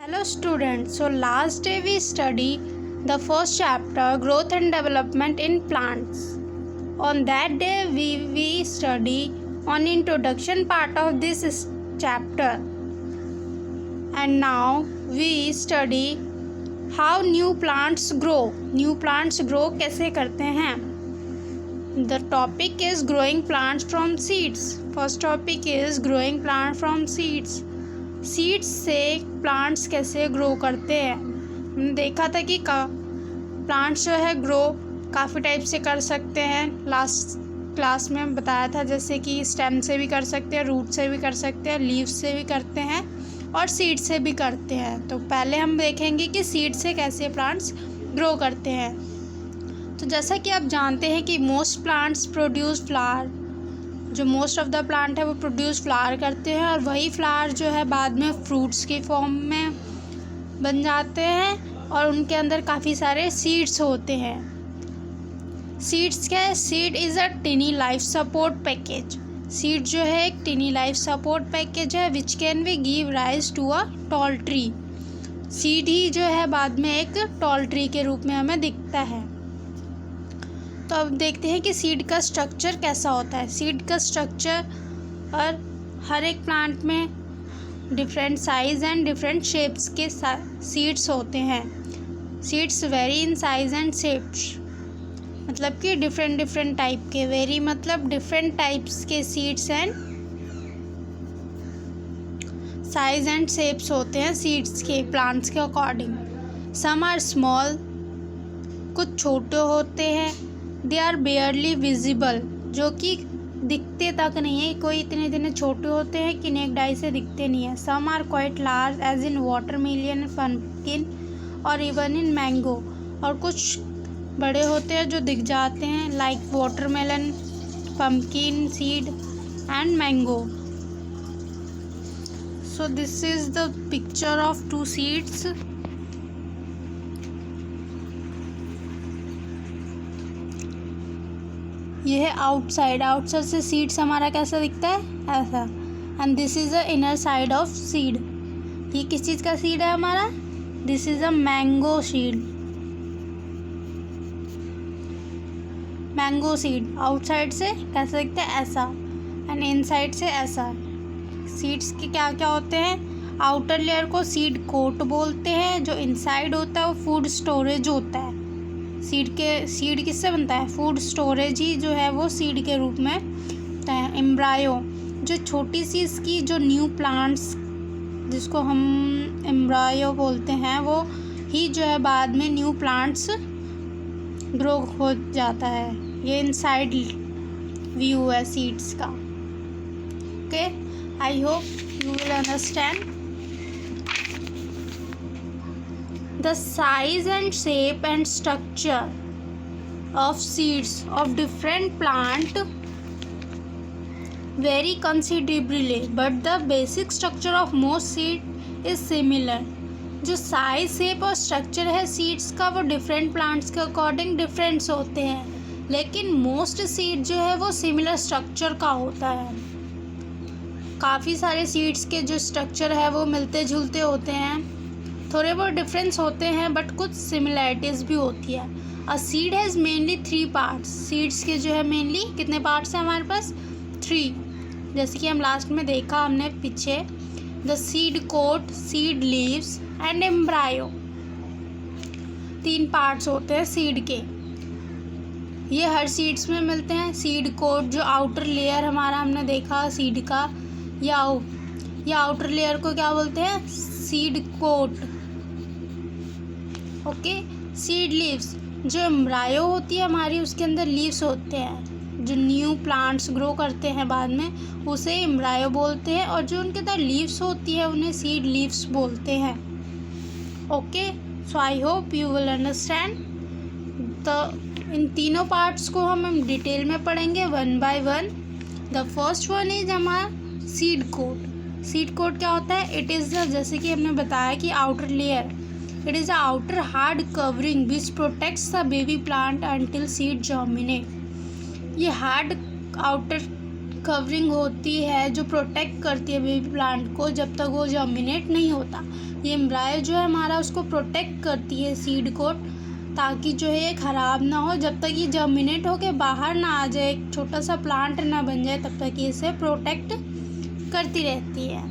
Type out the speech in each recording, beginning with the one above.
Hello students, so last day we study the first chapter growth and development in plants. On that day we study on introduction part of this chapter, and now we study how new plants grow. New plants grow कैसे करते हैं. The topic is growing plants from seeds. First topic is growing plant from seeds. Seeds से plants कैसे grow करते हैं. हमने देखा था कि प्लांट्स जो है ग्रो काफ़ी टाइप से कर सकते हैं. लास्ट क्लास में बताया था, जैसे कि स्टेम से भी कर सकते हैं, रूट से भी कर सकते हैं, लीव से भी करते हैं और सीड से भी करते हैं. तो पहले हम देखेंगे कि सीड से कैसे प्लांट्स ग्रो करते हैं. तो जैसा कि आप जानते हैं कि मोस्ट प्लांट्स प्रोड्यूस फ्लावर. जो मोस्ट ऑफ द प्लांट है वो प्रोड्यूस फ्लावर करते हैं और वही फ्लावर जो है बाद में फ्रूट्स की फॉर्म में बन जाते हैं और उनके अंदर काफ़ी सारे सीड्स होते हैं. सीड्स क्या है? Seed is a tiny life support package. Seed जो है एक टिनी लाइफ सपोर्ट पैकेज है which can be give rise to a tall tree. Seed ही जो है बाद में एक टॉल ट्री के रूप में हमें दिखता है. तो अब देखते हैं कि सीड का स्ट्रक्चर कैसा होता है. सीड का स्ट्रक्चर और हर एक प्लांट में different size and different shapes के सीड्स होते हैं. Seeds very in size and shapes, मतलब कि डिफरेंट टाइप के. वेरी मतलब डिफरेंट टाइप्स के seeds and size and shapes होते हैं सीड्स के प्लांट्स के अकॉर्डिंग. सम आर स्मॉल, कुछ छोटे होते हैं. दे आर बेयरली विजिबल, जो कि दिखते तक नहीं है. कोई इतने छोटे होते हैं कि नेक डाई से दिखते नहीं है. Some are quite large as in watermelon, pumpkin और इवन इन मैंगो. और कुछ बड़े होते हैं जो दिख जाते हैं like watermelon, pumpkin seed and mango. So this is the picture of two seeds. ये है आउटसाइड से सीड्स हमारा कैसा दिखता है, ऐसा. And this is the inner side of seed. ये किस चीज़ का सीड है हमारा? This is a mango seed. Mango seed outside से कैसा दिखता है, ऐसा. एंड इनसाइड से ऐसा. सीड्स के क्या क्या होते हैं? आउटर लेयर को सीड कोट बोलते हैं. जो इनसाइड होता है वो फूड स्टोरेज होता है. सीड किससे बनता है? फूड स्टोरेज ही जो है वो सीड के रूप में होता है. एम्ब्रायो, जो छोटी सी इसकी जो न्यू प्लांट्स जिसको हम एम्ब्रायो बोलते हैं, वो ही जो है बाद में न्यू प्लांट्स ग्रो हो जाता है. ये इनसाइड व्यू है सीड्स का. Okay, I hope you will understand. The size and shape and structure of seeds of different plant vary considerably, but the basic structure of most seed is similar. जो size shape और structure है seeds का वो different plants के according डिफरेंट्स होते हैं, लेकिन most seed जो है वो सिमिलर स्ट्रक्चर का होता है. काफ़ी सारे सीड्स के जो स्ट्रक्चर है वो मिलते जुलते होते हैं. थोड़े बहुत डिफरेंस होते हैं बट कुछ सिमिलैरिटीज़ भी होती है. A seed has mainly 3 parts. Seeds के जो है मेनली कितने पार्ट्स हैं हमारे पास? 3. जैसे कि हम लास्ट में देखा हमने पीछे, the seed coat, seed leaves and embryo. 3 parts होते हैं सीड के. ये हर सीड्स में मिलते हैं. सीड कोट जो आउटर लेयर हमारा हमने देखा सीड का, या आउटर लेयर को क्या बोलते हैं? Seed coat. Okay. Seed leaves, जो एम्ब्रायो होती है हमारी उसके अंदर लीव्स होते हैं. जो न्यू प्लांट्स ग्रो करते हैं बाद में उसे एम्ब्रायो बोलते हैं, और जो उनके अंदर लीव्स होती है उन्हें सीड लीव्स बोलते हैं. Okay, so I hope you will understand. तो इन तीनों पार्ट्स को हम डिटेल में पढ़ेंगे one by one. The first one is हमारा सीड कोट. सीड कोट क्या होता है? इट इज़ जैसे कि हमने बताया कि outer layer. It is the outer hard covering which protects the baby plant until seed germinate. ये हार्ड आउटर कवरिंग होती है जो प्रोटेक्ट करती है बेबी प्लांट को जब तक वो जर्मिनेट नहीं होता. ये एम्ब्रायो जो है हमारा उसको प्रोटेक्ट करती है सीड को, ताकि जो है ये ख़राब ना हो। जब तक ये जर्मिनेट होके बाहर ना आ जाए, एक छोटा सा प्लांट ना बन जाए, तब तक ये इसे प्रोटेक्ट करती रहती है।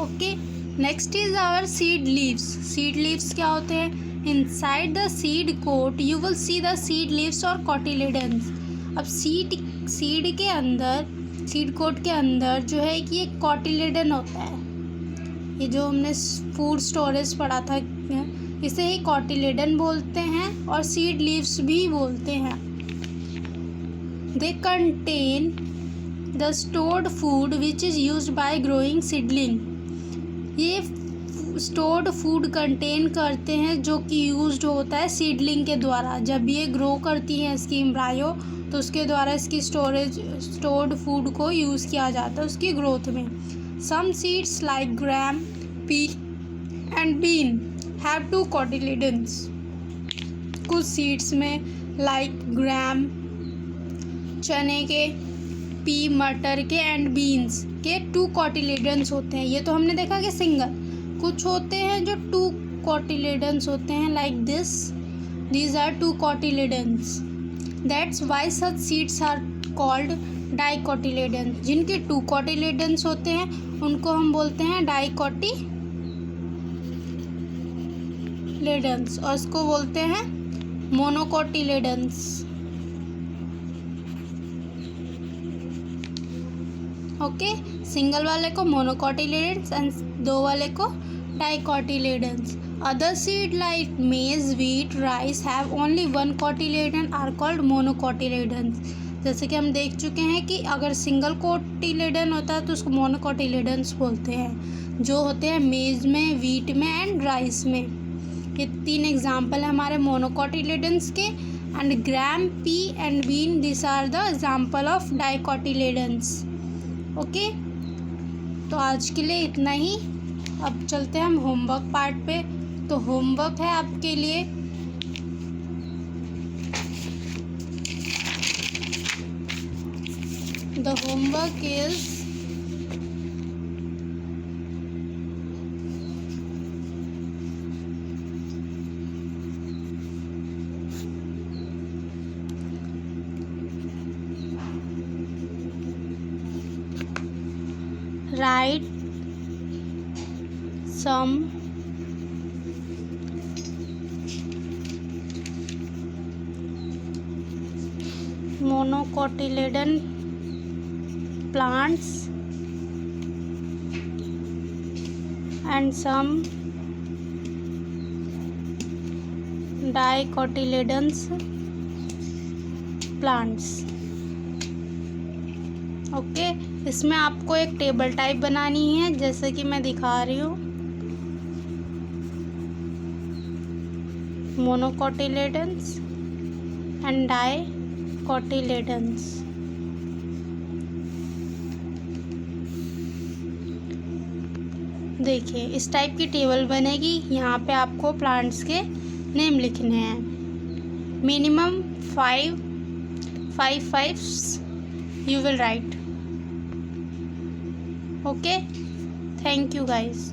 Okay, next is our seed leaves. Seed leaves क्या होते हैं? Inside the seed coat you will see the seed leaves और कॉटिलेडन्स। अब सीड के अंदर, सीड कोट के अंदर जो है कि एक कॉटिलेडन होता है। ये जो हमने फूड स्टोरेज पढ़ा था, इसे ही कॉटिलेडन बोलते हैं और सीड लीव्स भी बोलते हैं। They contain the stored food which is used by growing seedling. ये स्टोर्ड फूड कंटेन करते हैं जो कि यूज्ड होता है सीडलिंग के द्वारा। जब ये ग्रो करती है इसकी एम्ब्रायो, तो उसके द्वारा इसकी स्टोर्ड फूड को यूज़ किया जाता है उसकी ग्रोथ में। Some seeds like gram, pea and bean have 2 cotyledons. कुछ सीड्स में लाइक ग्राम चने के, पी मटर के एंड बीन्स के 2 कॉटिलेडन्स होते हैं। ये तो हमने देखा कि सिंगल। कुछ होते हैं जो 2 कॉटिलेडन्स होते हैं like this, these are 2 cotyledons. That's why such seeds are called dicotyledons. जिनके 2 कॉटिलेडन्स होते हैं उनको हम बोलते हैं डाइकोटिलेडन्स, और इसको बोलते हैं मोनोकोटिलेडन्स। ओके, सिंगल वाले को मोनोकोटिलेडन्स एंड 2 वाले को dicotyledons. Other seed like maize, wheat, rice have only 1 cotyledon are called monocotyledons. जैसे कि हम देख चुके हैं कि अगर सिंगल कोटिलेडन होता है तो उसको मोनोकोटिलेडन्स बोलते हैं, जो होते हैं मेज में, व्हीट में एंड राइस में। ये 3 एग्जाम्पल है हमारे मोनोकोटिलेडन्स के। And gram, pea and bean, this are the example of dicotyledons. Okay, तो आज के लिए इतना ही। अब चलते हैं हम होमवर्क पार्ट पे। तो होमवर्क है आपके लिए, the homework is write some monocotyledon plants and some dicotyledons plants। Okay, इसमें आपको एक टेबल टाइप बनानी है जैसे कि मैं दिखा रही हूँ। Monocotyledons and dicotyledons. देखिए, इस टाइप की टेबल बनेगी। यहाँ पे आपको प्लांट्स के नेम लिखने हैं। Minimum 5 you will write. Okay, thank you guys.